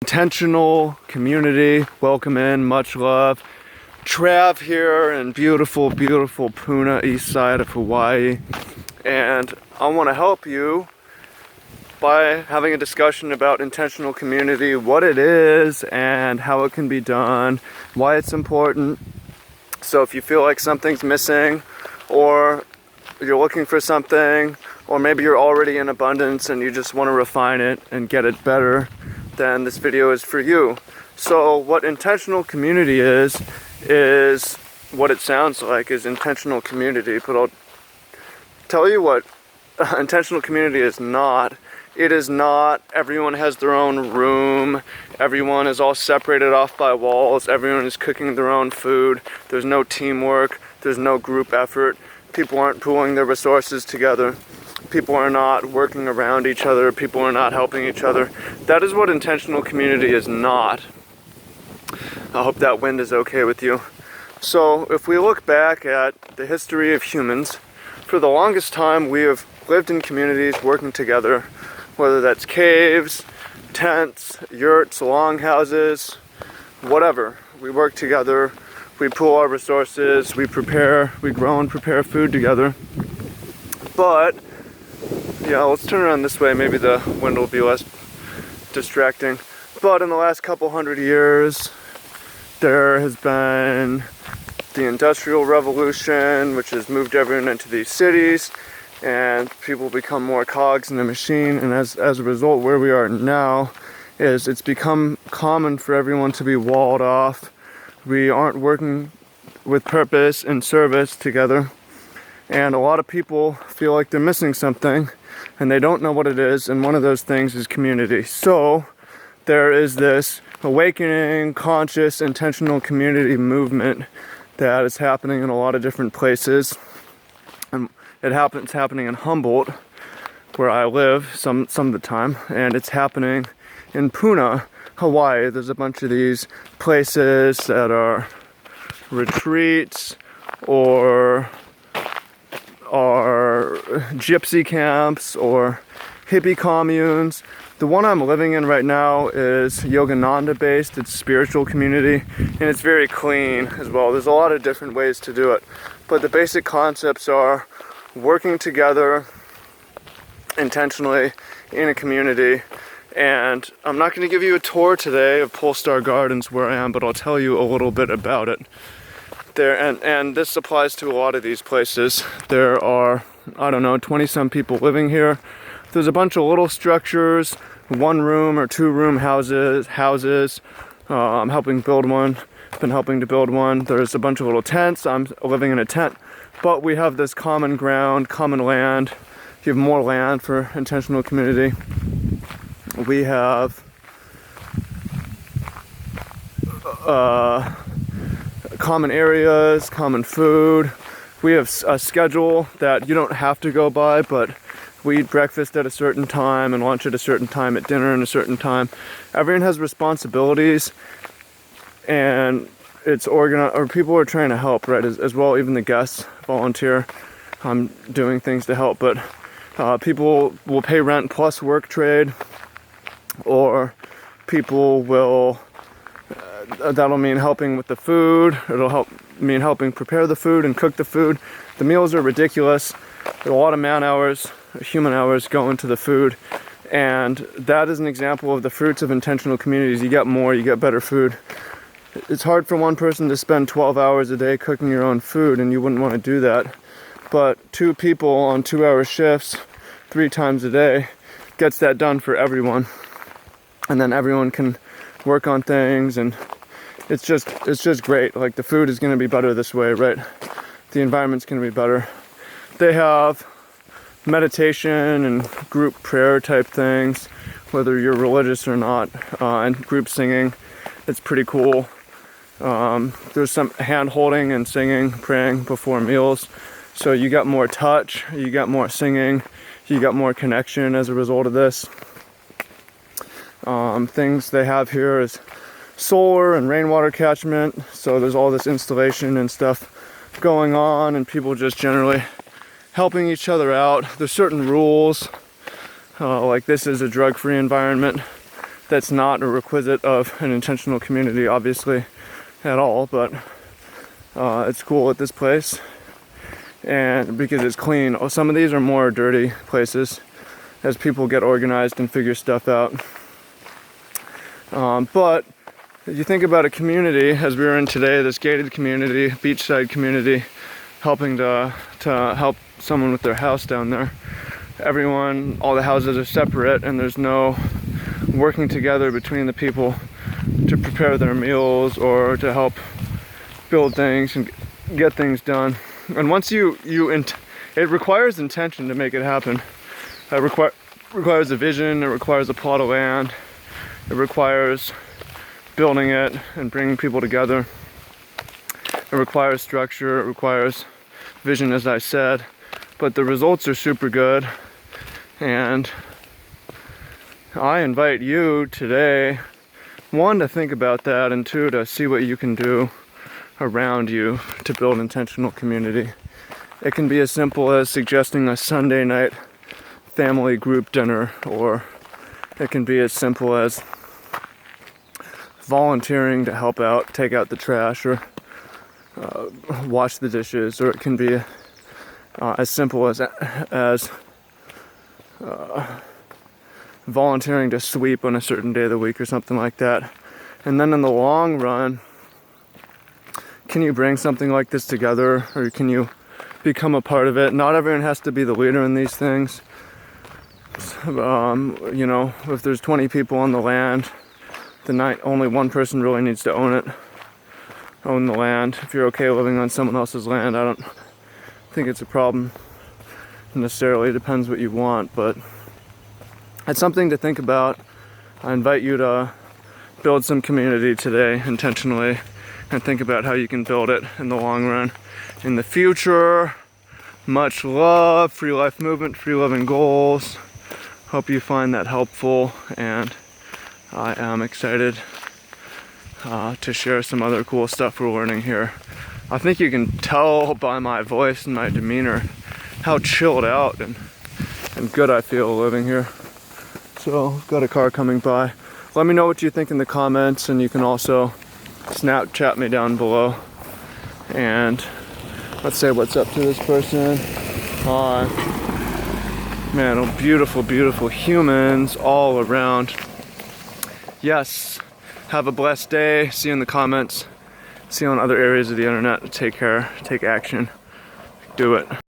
Intentional community, welcome in, much love. Trav here in beautiful, beautiful Puna, east side of Hawaii. And I want to help you by having a discussion about intentional community, what it is and how it can be done, why it's important. So if you feel like something's missing, or you're looking for something, or maybe you're already in abundance and you just want to refine it and get it better, then this video is for you. So what intentional community is what it sounds like is intentional community, but I'll tell you what intentional community is not. It is not everyone has their own room, everyone is all separated off by walls, everyone is cooking their own food, there's no teamwork, there's no group effort, people aren't pooling their resources together. People are not working around each other, people are not helping each other. That is what intentional community is not. I hope that wind is okay with you. So if we look back at the history of humans, for the longest time we have lived in communities working together, whether that's caves, tents, yurts, longhouses, whatever. We work together, we pool our resources, we grow and prepare food together. But yeah, let's turn around this way, maybe the wind will be less distracting. But in the last couple hundred years, there has been the Industrial Revolution, which has moved everyone into these cities, and people become more cogs in the machine, and as a result, where we are now is it's become common for everyone to be walled off. We aren't working with purpose and service together, and a lot of people feel like they're missing something, and they don't know what it is, and one of those things is community. So there is this awakening, conscious, intentional community movement that is happening in a lot of different places. And it's happening in Humboldt, where I live some of the time, and it's happening in Puna, Hawaii. There's a bunch of these places that are retreats or are gypsy camps or hippie communes. The one I'm living in right now is Yogananda based. It's a spiritual community, and it's very clean as well. There's a lot of different ways to do it, but the basic concepts are working together intentionally in a community. And I'm not going to give you a tour today of Polestar Gardens where I am, but I'll tell you a little bit about it. And this applies to a lot of these places. There are, 20 some people living here. There's a bunch of little structures, 1 room or 2 room houses. I'm helping build one. Been helping to build one. There's a bunch of little tents. I'm living in a tent, but we have this common ground, common land. You have more land for intentional community. We have common areas, common food. We have a schedule that you don't have to go by, but we eat breakfast at a certain time and lunch at a certain time, at dinner at a certain time. Everyone has responsibilities, and it's organized, or people are trying to help, right? As well, even the guests volunteer. I'm doing things to help, but people will pay rent plus work trade, or people will that'll mean helping with the food. It'll mean helping prepare the food and cook the food. The meals are ridiculous. There are a lot of man hours, human hours go into the food. And that is an example of the fruits of intentional communities. You get more, you get better food. It's hard for one person to spend 12 hours a day cooking your own food, and you wouldn't want to do that. But 2 people on 2-hour shifts 3 times a day gets that done for everyone. And then everyone can work on things, and it's just great. Like, the food is going to be better this way, right? The environment's going to be better. They have meditation and group prayer type things, whether you're religious or not, and group singing. It's pretty cool. There's some hand holding and singing, praying before meals. So you got more touch, you got more singing, you got more connection as a result of this. Things they have here is solar and rainwater catchment. So there's all this installation and stuff going on, and people just generally helping each other out. There's certain rules, like this is a drug-free environment. that's not a requisite of an intentional community, obviously, at all, but it's cool at this place, and because it's clean. Some of these are more dirty places as people get organized and figure stuff out. But if you think about a community, as we were in today, this gated community, beachside community, helping to help someone with their house down there. Everyone, all the houses are separate, and there's no working together between the people to prepare their meals or to help build things and get things done. And once it requires intention to make it happen. It requires a vision, it requires a plot of land, it requires building it and bringing people together. It requires structure, it requires vision, as I said, but the results are super good. And I invite you today, one, to think about that, and two, to see what you can do around you to build intentional community. It can be as simple as suggesting a Sunday night family group dinner, or it can be as simple as volunteering to help out, take out the trash, or wash the dishes, or it can be as simple as volunteering to sweep on a certain day of the week or something like that. And then in the long run, can you bring something like this together, or can you become a part of it? Not everyone has to be the leader in these things. You know, if there's 20 people on the land, only one person really needs to own the land. If you're okay living on someone else's land, I don't think it's a problem necessarily. It depends what you want, but it's something to think about. I invite you to build some community today intentionally, and think about how you can build it in the long run. In the future, much love, Free Life Movement, Free Living Goals. Hope you find that helpful, and I am excited to share some other cool stuff we're learning here. I think you can tell by my voice and my demeanor how chilled out and good I feel living here. So, I've got a car coming by. Let me know what you think in the comments, and you can also Snapchat me down below. And let's say what's up to this person. Hi. Man, oh, beautiful, beautiful humans all around. Yes, have a blessed day. See you in the comments. See you on other areas of the internet. Take care, take action, do it.